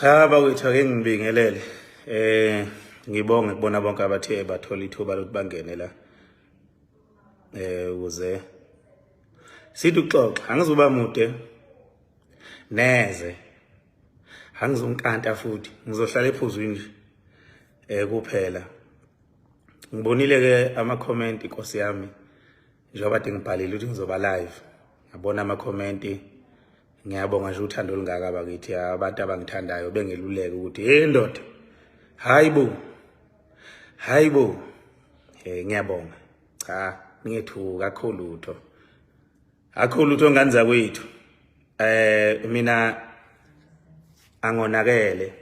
Cha bakwethu ake ngibingelele ngibonge kubona bonke abathe bathola ithuba lokuthi bangene la ukuze sithi uxoxa angizoba mude neze angizonkanta futhi ngizohlala ephuzwini nje kuphela ngibonile ke ama comment inkosi yami njengoba kade ngibhalile ukuthi ngizoba live ngabona ama comment ngiyabonga nje uthando olungaka bakithi abantu abangithandayo bengeluleka ukuthi hey ndoda hayibo ngiyabonga cha ningethuka akho lutho ngani zakwethu mina angonakele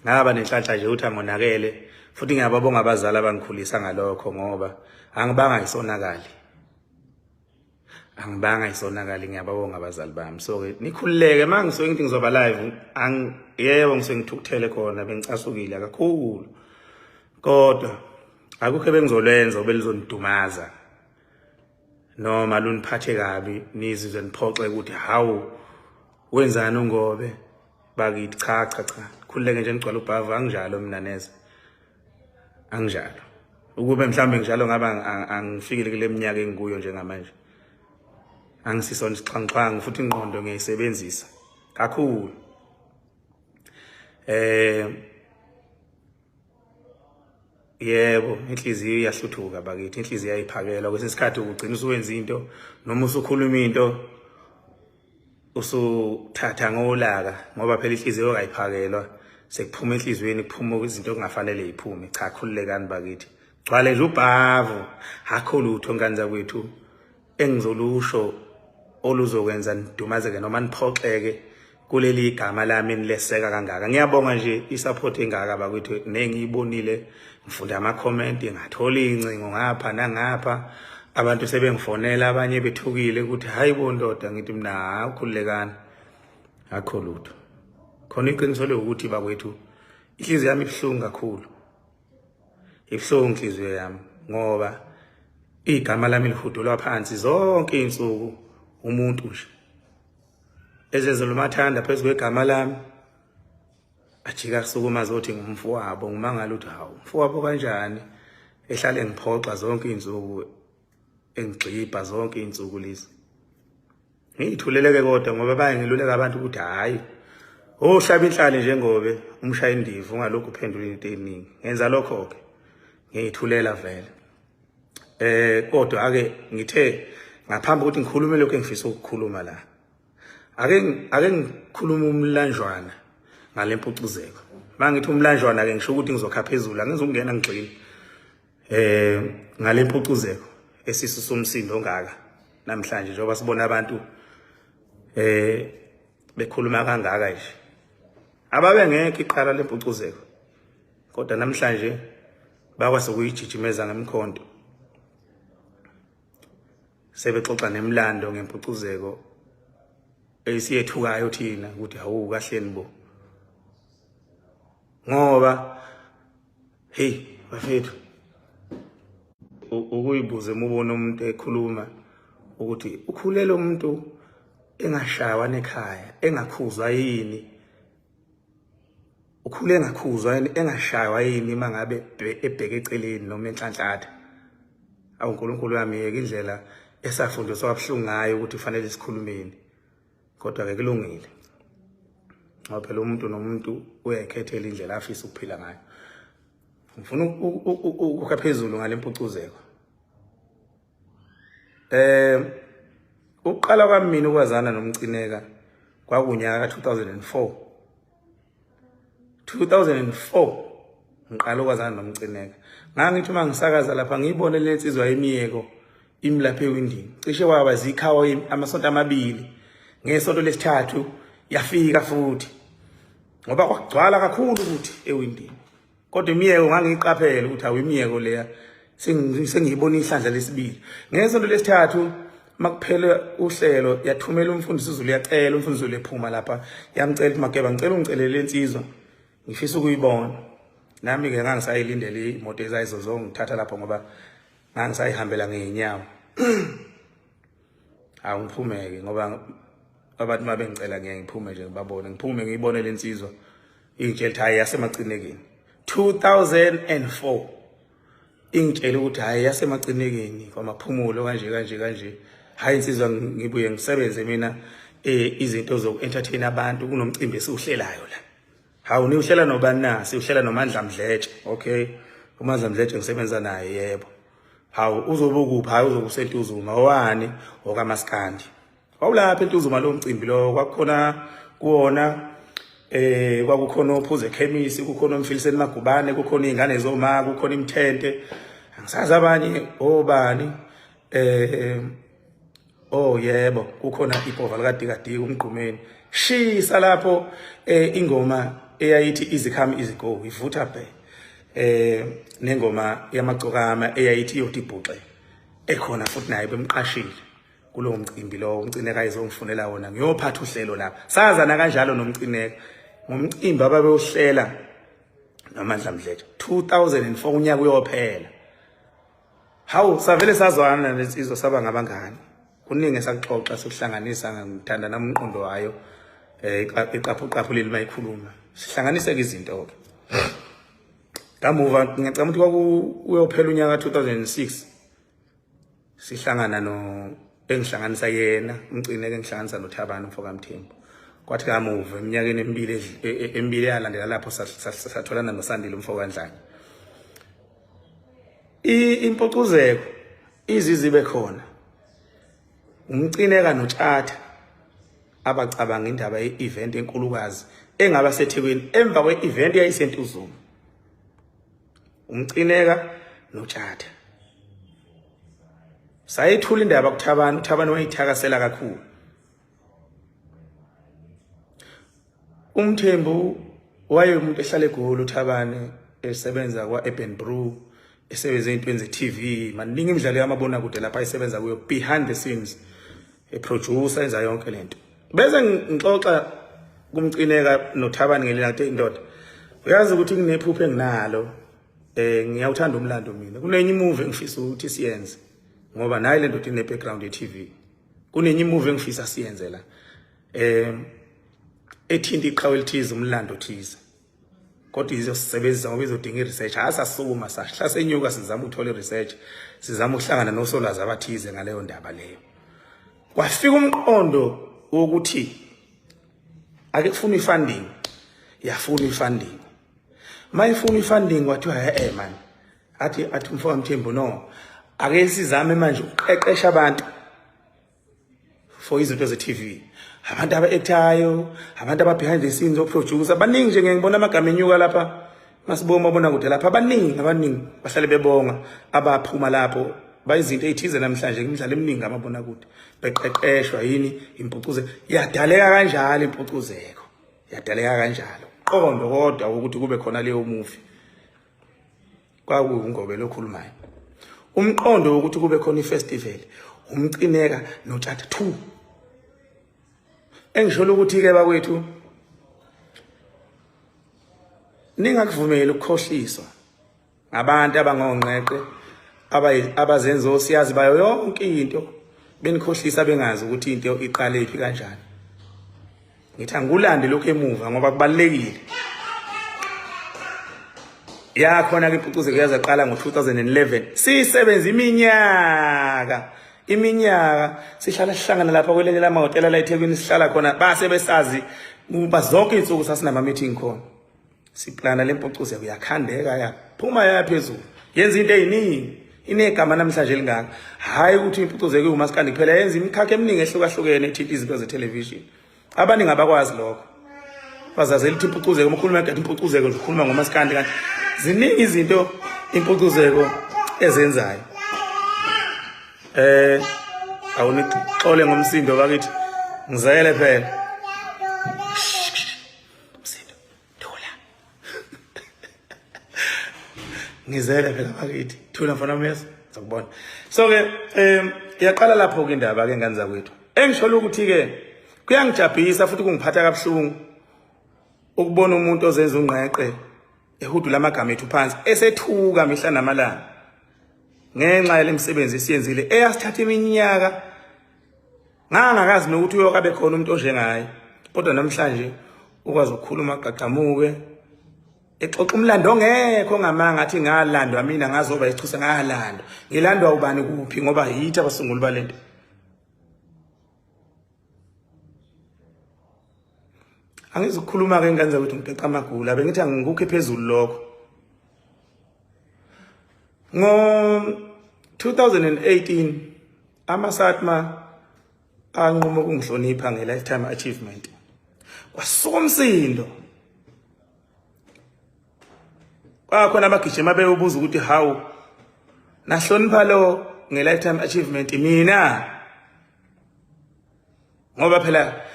ngaba nenhlanhla nje uthi angonakele futhi ngiyababonga abazali abangikhulisa ngalokho ngoba angibanga isonakali ngiyababonga abazali bami so nikhululeke mangisuke ngithi ngizoba live yebo ngisuke ngithukuthele khona bengicasukile kakhulu kodwa akukho bengizolenza obelizonidumaza noma luniphathe kabi nizizwe niphoxe ukuthi hawu wenzani ungobe bakithi cha khululeke nje ngicwala ubhava anginjalo mina neze anginjalo ukube mhlambe njalo ngaba angifikile kule minyaka engikuyo njengamanje angisisona isixhanxhangu futhi ingqondo ngiyisebenzisa kakhulu yebo inhliziyo iyahluthuka bakithi inhliziyo iyayiphakela kwesikhathi ugcina usuwenza into noma usukhuluma into usuthatha ngolaka ngoba phela inhliziyo ayiphakelwa sekuphuma enhlizweni kuphuma izinto okungafanele ziphume cha khululekani bakithi gcwale nje ubhavu akho lutho ngani zakwethu engizolusho oluzokwenza nidumazeke noma niphoxeke kuleli igama lami enileseka kangaka ngiyabonga nje isupport engaka bakwethu nengiyibonile ngifunda ama comment ngathola incingo ngapha nangapha abantu sebengifonela abanye bethukile ukuthi hayibo ndoda ngithi mina ukhululekani akho lutho khona iqiniso lokuthi bakwethu inhliziyo yami ibhlungu kakhulu ibhlungu inhliziyo yami ngoba igama lami lihudulwa phansi zonke izinsuku umuntu nje ezezelo mathanda phezulu kwegama lami ajika kusukuma zothi ngumfowabo ngimangala ukuthi hawu umfowabo kanjani ehlale ngiphoxa zonke izinsuku engigxibha zonke izinsuku lezi ngithuleleke kodwa ngoba bayangiluleka abantu ukuthi hayi oshaba inhlali njengobe umshaya indivu ungalokhu uphendula into eningi ngenza lokho ke ngiyithulela vele kodwa ake ngithe ngaphambi ukuthi ngikhulume lokho engifisa ukukhuluma la ake ngikhuluma umlanjwana ngalempucuzeko mangithi umlanjwana ke ngisho ukuthi ngizokhapha phezulu angizongena ngigcina ngalempucuzeko esisu somsindo ongaka namhlanje njengoba sibona abantu bekhuluma kangaka nje ababe ngeke iqala lempucuzeko kodwa namhlanje bakwazi ukuyijijimeza ngemkhonto sebexoxa nemlando ngempucuzeko esiyethukayo thina ukuthi hawu kahleni bo ngoba hey bafethu ukuyibuza umubona umuntu ekhuluma ukuthi ukhulela umuntu engashawa nekhaya engakhuzwa yini ukhule engakhuzwa engashaywa yini mangabe ebheke eceleni noma enhlanhlatha awu uNkulunkulu wami yeke indlela esafundiswa abhlungu ngayo ukuthi kufanele sikhulumeni kodwa ke kulungile ngoba phela umuntu nomuntu uyayikhethela indlela afisa ukuphila ngayo ngifuna ukukha phezulu ngalempucuzeko uqala kwami mina ukwazana nomcineka kwakunyaka ka2004 ngiqala ukwazana nomcineka ngangithi mangisakaza lapha ngiyibone lensizwa yemiyeko imlaphe ewindini cishe waba zikhawa amasonto amabili ngesonto lesithathu yafika futhi ngoba kwagcwala kakhulu ukuthi ewindini kodwa imiyeko ngangiyiqaphela ukuthi awimiyeko leya sengiyibona ihlandla lesibili ngesonto lesithathu makuphela uhlelo yathumela umfundisi uZulu yacela umfundisi uZulu ephuma lapha yamcela ukuthi Mageba ngicela ungicelele insizwa ngifisa ukuyibona nami ke ngangisayilindele imoto ezayizozongithatha lapho ngoba ngangisayihambela ngeenyawo awungiphumeke ngoba abantu mabengicela ngiyangiphume nje ngibabone ngiphume ngiyibone lensizwa ingitshela ukuthi hayi yasemagcinekeni 2004 ingitshela ukuthi hayi yasemagcinekeni kwamaphumulo kanje hayi insizwa ngibuye ngisebenze mina izinto zoku-entertain abantu kunomcimbi esiwuhlelayo la hawu niwuhlela nobani na siwuhlela noMandla Mdletshe okay uMandla Mdletshe ngisebenza naye yebo hawu uzobukuphi hayi uzokusentuzuma owani okaMaskandi wawulapha entuzuma lo mcimbi lo kwakukhona kuona kwakukhona ophuze chemist kukhona umfiliseni Magubane kukhona izingane zoma kukhona imthente angisazi abanye obani oh yebo kukhona iphova likadikadiki umgqumeni shisa lapho ingoma eyayithi izikhami izigo ivutha bhe nengoma yamagcokama eyayithi yodibhuxe ekhona futhi naye bemqashile kulo mcimbi lo umcineka izongifunela wona ngiyophatha uhlelo lapha sazana kanjalo nomcineka ngomcimbi ababewuhlela noMandla Mdletshe 2004 unyaka uyophela hawu savele sazwana lesizwe saba ngabangani kuningi esakuxoxa sokuhlanganisa ngithanda namqondo wayo iqaphu leli mayikhuluma sihlanganise ke izinto ke kamuva ngicabanga ukuthi uyophela unyaka 2006 sihlangana engihlanganisa yena umcineke engihlanganisa noThabana umfoka Mthembu kwathi kamuva eminyakeni emibili yalandela lapho satholana noSandile umfoka Ndlanya iMpucuzeko izizibe khona umcineka noTshatha abacabanga indaba ye-event enkulukazi engaba seThekwini emva kwe-event yayisentuzuma umcineka noTshatha sayithula indaba kuThabana uThabana wayithakasela kakhulu uMthembu wayemuntu ehlala eGoli uThabane esebenza kwaUrban Brew esebenza ezintweni ze-TV maningi imidlalo yamabona kude lapha ayisebenza kuyo behind the scenes eproducer enza yonke lento bese ngixoxa kumcineka noThabane ngelilanga indoda uyazi ukuthi kunephupho enginalo ngiyawuthanda umlando mina kunenye imovie engifisa ukuthi siyenze ngoba nayi lento ine background ye-TV kunenye imovie engifisa siyenze la ethinta iqhawe elithize umlando thize kodwa izosebenzisa ngoba izodinga i-research asasukuma sahla senyuka sizama ukuthola i-research sizama ukuhlangana nosolwazi abathize ngaleyo ndaba leyo kwafika umqondo wokuthi ake kufuna i-funding yafuna i-funding mayifuna i-funding wathiwa man athi umfoka Mthembu no ake sizame manje ukuqeqesha abantu for izinto ze-TV abantu aba-actayo abantu aba-behind the scenes oproducer abaningi nje ngibona amagama enyuka lapha masibona mabona kude lapha abaningi bahlale bebonga abaphuma lapho bayizinto ezithize namhlanje imidlalo eminingi amabona kude beqeqeshwa yini impucuzeko yadaleka kanjalo impucuzeko yadaleka kanjalo qondo kodwa ukuthi kube khona leyo movie kwakuwungobe lokhulumayo umqondo ukuthi kube khona ifestival umcineka noTshatha 2 engisho ukuthi ke bakwethu ningakuvumeli ukukhohliswa ngabantu abangongqeqe abazenzo siyazi bayo yonke into benikhohlisa bengazi ukuthi into iqale iphi kanjani ngithi angulande lokho emuva ngoba kubalekile yakhona ke impucuzeko yazaqala ngo2011 sisebenza iminyaka sihlala lapha kwelele lamahotela la eThekwini sihlala khona base besazi kuba zonke izinsuku sasinama meeting khona siplana lempucuzeko yakhandeka yaphuma yaphezulu yenza into eziningi inegama namhlanje lingaka hayi ukuthi impucuzeko uMaskandi kuphela yenza imikhakha eminingi ehlukahlukene ethinta izinto ze-television abaningi abakwazi lokho bazazela ukuthi impucuzeko umkhuluma ngathi impucuzeko nje ukhuluma ngoMaskandi kanti ziningi izinto impucuzeko ezenzayo awunixole ngomsindo bakithi ngizele phela ngizele phela bakithi thula mfana meso ngizokubona so ke iyaqala lapho ke indaba ke ngani zakwethu engisho ukuthi ke kuyangijabhisa futhi kungiphatha kabuhlungu ukubona umuntu ozenza ungqeqe ehudula amagama ethu phansi esethuka mihla namalanga ngenxa yalemsebenzi esiyenzile eyasithatha iminyaka ngangakazi nokuthi uyokabe khona umuntu onjengaye kodwa namhlanje ukwazi ukukhuluma aqaqamuke exoxa umlando ongekho ngamanga athi ngalandwa mina ngazoba ichuse ngalandwa ngilandwa ubani kuphi ngoba yithi abasunguli balento angizokhuluma ke ngani zakwethu ngiqeqa amagula bengithi angikukho phezulu lokho ngo 2018 amasatma anquma ukungihlonipha nge-lifetime achievement kwasuka umsindo kwakhona abagijima beyobuza ukuthi hawu nahlonipha lo nge-lifetime achievement mina ngoba phela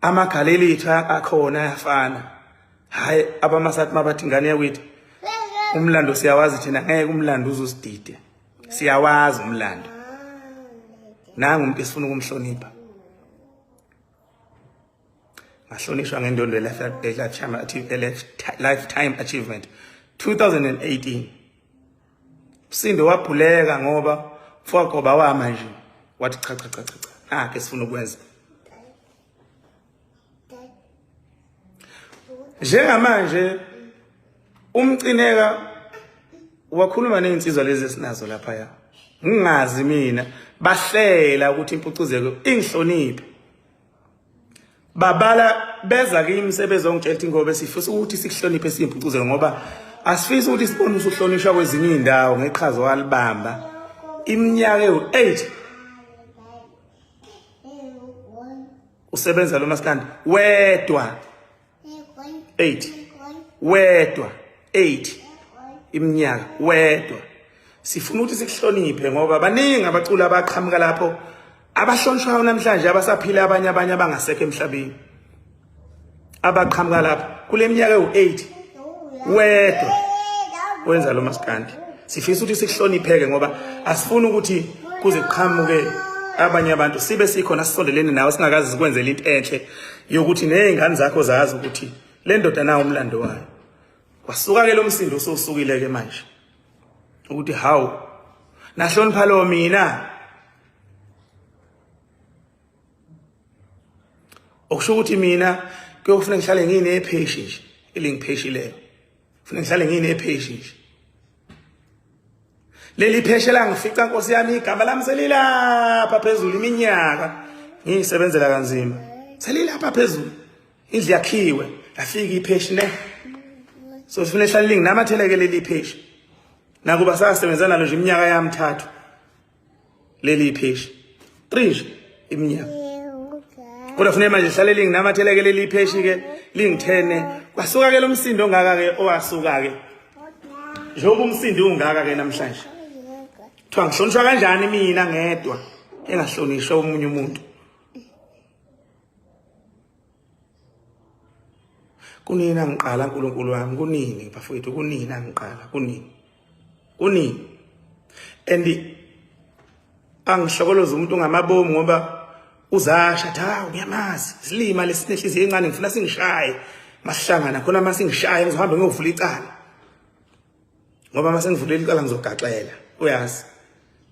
amagaleli akhona ayafana hayi abamasatma bathi ngane yakwethu umlando siyawazi thina ngeke umlando uzosidide siyawazi umlando nangu umuntu esifuna ukumhlonipha ngahlonishwa ngendondo lifetime achievement 2018 Msindo waphuleka ngoba mfowaqoba wama nje wathi cha akhe sifuna ukwenza njengamanje umcineka wakhuluma nezinsizwa lezi esinazo lapha ya ngingazi mina bahlela ukuthi impucuzeko ingihloniphe babala beza kimi imisebenzi ongitshela ukuthi ngoba sifisa ukuthi sikuhloniphe simpucuzeko ngoba asifisi ukuthi sibone usuhlonishwa kwezinye indawo ngeqhaza walibamba iminyaka ewu8 usebenza lo maskandi wedwa 8 iminyaka wedwa sifuna ukuthi sikuhloniphe ngoba baningi abaculi abaqhamuka lapho abahlonishwayo namhlanje abasaphila abanye abangasekho emhlabeni abaqhamuka lapho kule minyaka ewu8 wedwa wenza lo maskandi sifisa ukuthi sikuhlonipheke ngoba asifuni ukuthi kuze kuqhamuke abanye abantu sibe sikhona sisondelene nawe singakazi sikwenzela into enhle yokuthi nezingane zakho zazi ukuthi le ndoda nawo umlando wayo kwasuka ke lo msindo usosukile ke manje ukuthi hawu nahlonipha lo mina okusho ukuthi mina kuyokufanele ngihlale nginepheshe nje elingipheshileyo kufanele ngihlale nginepheshe nje leli pheshe la ngifica Nkosi yami igama lami selilapha phezulu iminyaka ngisebenzela kanzima selilapha phezulu indlu yakhiwe afika ipheshe ne so sifuna hlale linginamathele leli pheshe nakuba sasebenzana nalo nje iminyaka yami 3 leli pheshe 3 iminyaka kodwa kufanele manje hlale linginamathele leli pheshe ke lingithene kwasuka ke lo msindo ongaka ke owasuka ke njengoba umsindo ungaka ke namhlanje kuthiwa ngihlonishwa kanjani mina ngedwa engahlonishwa umunye umuntu kunina ngiqala uNkulunkulu wami kunini bafowethu kunina ngiqala kunini and angihlokoloza umuntu ngamabomu ngoba uzasha tha uyamazi silima lesinehliziyo encane ngifuna singishaye masihlangana khona masingishaye ngizohamba ngiyovula icala ngoba masengivulele icala ngizogaxela uyazi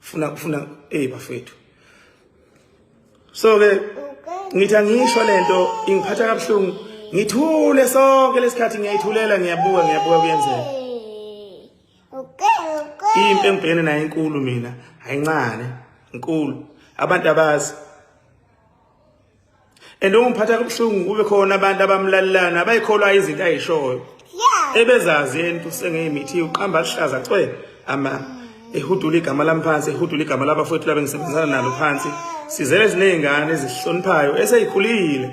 funa bafethu so ke ngithi angisho lento ingiphatha kabuhlungu ngithule sonke lesikhathi ngiyayithulela ngiyabuka kuyenzeka impi engibhekene nayo inkulu mina ayincane inkulu abantu abazi ungiphatha kabuhlungu kube khona abantu abamlalelana abayikholwa izinto ayishoyo ebezazi into sengeyimithi uqamba lihlaza cwe ehudula igama lami phansi ehudula igama labafowethu labengisebenzana nalo phansi sizele zinezingane ezihloniphayo eseyikhulile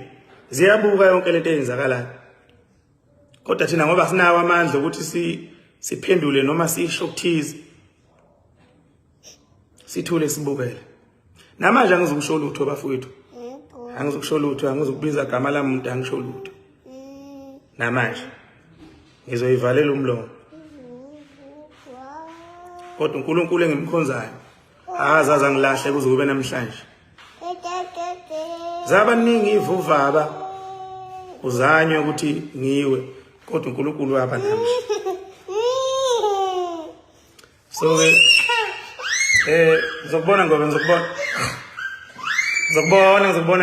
ziyabuka yonke lento eyenzakalayo kodwa thina ngoba sinawo amandla ukuthi siphendule noma sisho ukuthize sithule sibukele namanje angizokusho lutho bafowethu angizokusho lutho angizokubiza igama lami umuntu angisho lutho namanje ngizoyivalela umlomo kodwa uNkulunkulu engimkhonzayo azazi angilahle kuze kube namhlanje. Zabaningi ivuvaba uzanywe ukuthi ngiwe kodwa uNkulunkulu wapha nami. So ngizokubona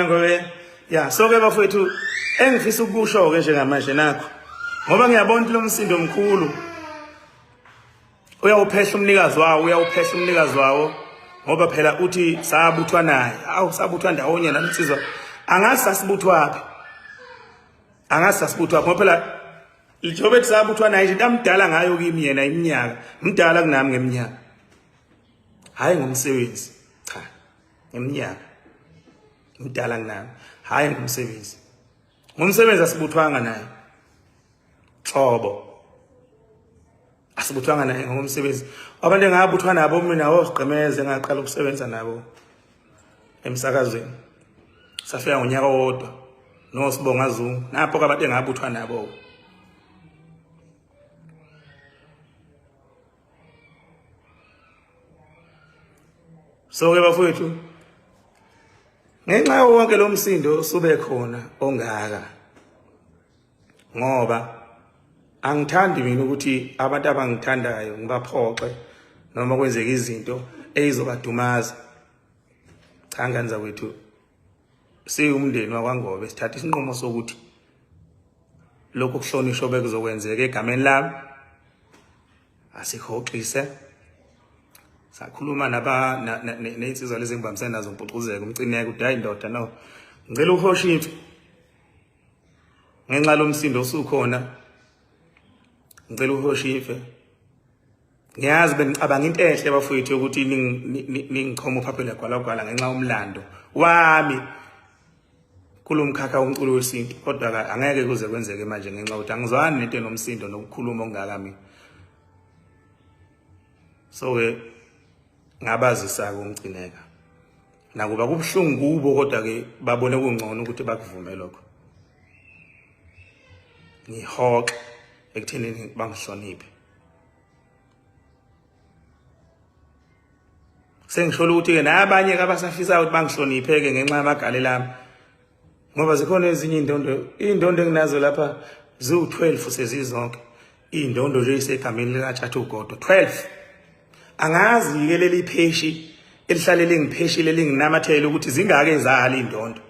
ngobe ya so ke bafowethu engifisa ukusho ke njengamanje nakho ngoba ngiyabona lo msindo omkhulu uyawuphehla umnikazi wawo ngoba phela uthi sabuthwa naye sabuthwa ndawonye naninsizwa angazi sasibuthwaphi ngoba phela lijobe sabuthwa naye nje amdala ngayo kimi yena iminyaka mdala kunami ngeminyaka hayi ngomsebenzi cha ngeminyaka mdala kunami hayi ngomsebenzi asibuthwanga naye Xobo asibuthwanga naye ngomsebenzi abantu engabuthwa nabo mina wozigqemeze ngaqala ukusebenza nabo emsakazweni safika ngonyaka wodwa noSibonga Zungu napho abantu engabuthwa nabo so ke bafowethu ngenxa wonke lo msindo sube khona ongaka ngoba angithandi mina ukuthi abantu abangithandayo ngibaphoxe noma kwenzeka izinto ezizobadumaza cha ngandza kwethu siwumndeni wakwaNgobe sithatha isinqumo sokuthi lokho kuhlonishwa bekuzokwenzeka egameni lami asihoxise sakhuluma neinsizwa lezi ngibambisene nazo uMpucuzeko umcineke uthi hayi ndoda no ngicela uhoshiphe ngenxa lomsindo osukhona ngicela uhoshiphe ngiyazi bengicabanga into ehle bafowethu ukuthi ningichoma uphaphela gwalagwala ngenxa umlando wami kulomkhakha womculo wesintu kodwa angeke kuze kwenzeke manje ngenxa ukuthi angizwani nento enomsindo nokukhuluma ongaka mina so ngabazisa ukungcineka nakuba kubhlungu kubo kodwa ke babone kungcono ukuthi bakuvume lokho ngihoxe ekuthenini bangihloniphe sengisho ukuthi ke nabanye abasafisa ukuthi bangihloniphe ke ngenxa yamagalelo ami ngoba zikhona ezinye indondo enginazo lapha ziwu12 sezizonke indondo nje isegameni likaTshatha ugodo 12 angazi ke leli pheshi elihlalele ngipheshile linginamathele ukuthi zingake ezali indondo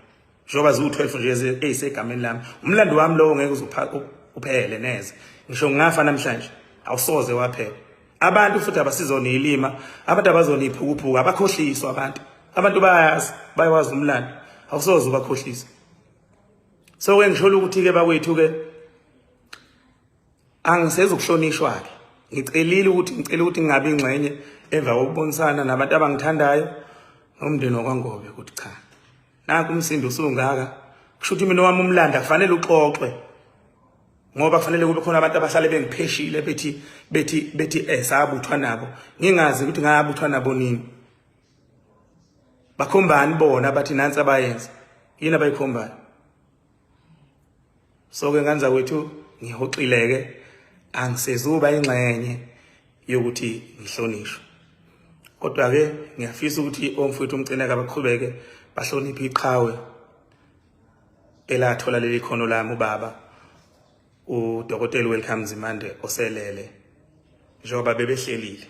njoba ziwu12 nje ezisegameni lami umlando wami lo ngeke uphele neze ngisho ngafa namhlanje awusoze waphela abantu futhi abasizonilima abantu abazoniphukuphuka abakhohliswa abantu bayawazi umlando awusoze ubakhohlisa so ke ngisho ukuthi ke bakwethu ke angisezukuhlonishwa ke ngicela ukuthi ngingabi ingxenye emva kokubonisana nabantu abangithandayo nomndeni wakwaNgobe ukuthi cha naku umsindo usungaka kusho ukuthi mina wami umlando kufanele uxoxwe ngoba kufanele kube khona abantu abahlale bengipheshile bethi sabuthwa nabo ngingazi ukuthi ngabuthwa nabo nini bakhombani bona bathi nansi abayenza yini abayikhombayo so ke nganza kwethu ngihoxileke angisezuba ingxenye yokuthi ngihlonishwe kodwa ke ngiyafisa ukuthi omfowethu umcineka baqhubeke bahloniphe iqhawe elathola leli khono lami ubaba uDokotela Welcome Zimande oselele njengoba bebehlelile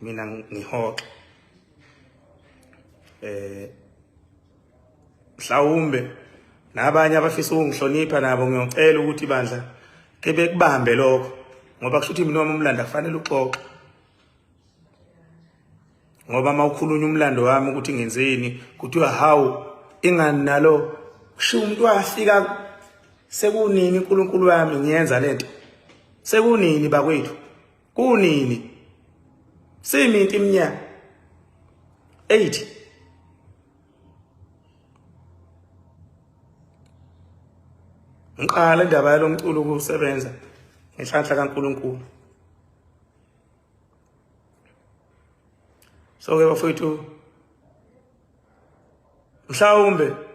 mina ngihoxe mhlawumbe nabanye abafisa ukungihlonipha nabo ngiyocela ukuthi bandla ke bekubambe lokho ngoba kusho ukuthi mina wami umlando kufanele uxoxe ngoba mawukhulunywa umlando wami ukuthi ngenzeni kuthiwa hawu ingani nalo kusho umuntu wafika sekunini uNkulunkulu wami ngiyenza lento sekunini bakwethu kunini siminti iminyaka 8 ngiqala indaba yalomculo ukusebenza ngenhlanhla kaNkulunkulu so ke bafowethu mhlawumbe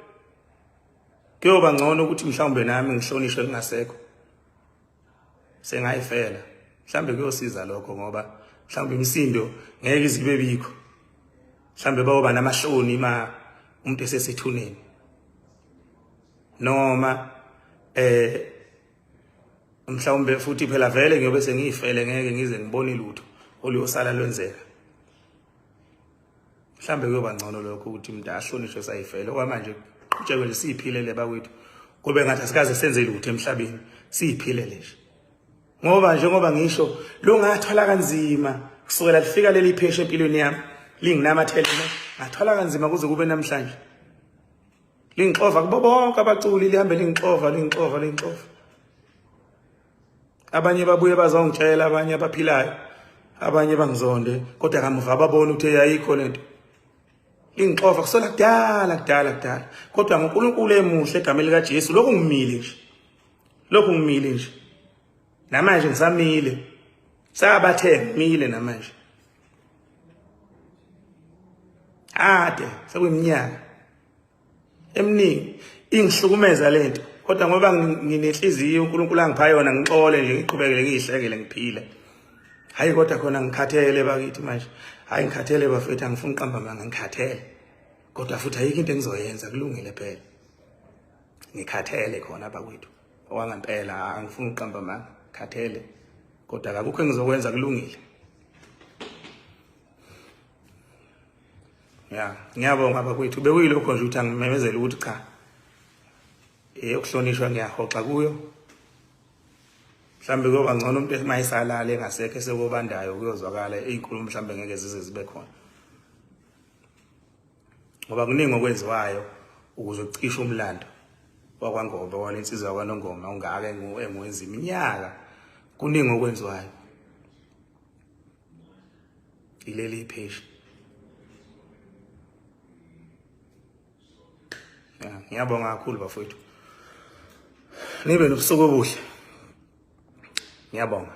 kuyoba ngcono ukuthi mhlawumbe nami ngihlonishwe ngingasekho sengayifela mhlawumbe kuyosiza lokho ngoba mhlawumbe imisindo ngeke izibe bikho mhlawumbe bayoba namahloni umuntu esesethuneni noma mhlawumbe futhi phela vele ngiyobe sengiyifele ngeke ngize ngibone lutho oluyosala lwenzeka mhlawumbe kuyoba ngcono lokho ukuthi umuntu ahlonishwe sayifele okwamanje qhutshekwe nje siyiphilele bakwethu kube ngathi asikaze senze lutho emhlabeni siyiphilele nje njengoba ngisho lo ngathwala kanzima kusukela lifika leli pheshe empilweni yami linginamathele ngathwala kanzima kuze kube namhlanje lingixova kubo bonke abaculi lihambe lingixova abanye babuye bazongitshela abanye abaphilayo abanye bangizonde kodwa kamuva ababona ukuthi yayikho lento lingixova kusola kudala kodwa ngoNkulunkulu emuhle egameni lika Jesu lokhu ngimile nje namanje ngisamile sabathe ngimile namanje ade sekuyiminyaka eminingi ingihlukumeza lento kodwa ngoba nginenhliziyo uNkulunkulu angipha yona ngixole nje ngiqhubekele ngiyihlekele ngiphile hayi kodwa khona ngikhathele bakithi manje hayi ngikhathele bafethu angifuni uqamba manga ngikhathele kodwa futhi ayikho into engizoyenza kulungile phela ngikhathele khona bakwethu okwangempela angifuni uqamba manga ngikhathele kodwa akukho engizokwenza kulungile ngiyabonga bakwethu bekuyilokho nje ukuthi angimemezele ukuthi cha ukuhlonishwa ngiyahoxa kuyo mhlambe kuyoba ngcono umuntu emayisalala engasekho sekubandayo kuyozwakala izinkulumo mhlambe ngeke zibe khona ngoba kuningi okwenziwayo ukuze ucishe umlando wakwaNgoba walensizwa yakwaNongoma ungaka engwenza iminyaka kuningi okwenziwayo ileli ipheshe ngiyabonga kakhulu bafowethu nibe nobusuku obuhle ngiyabonga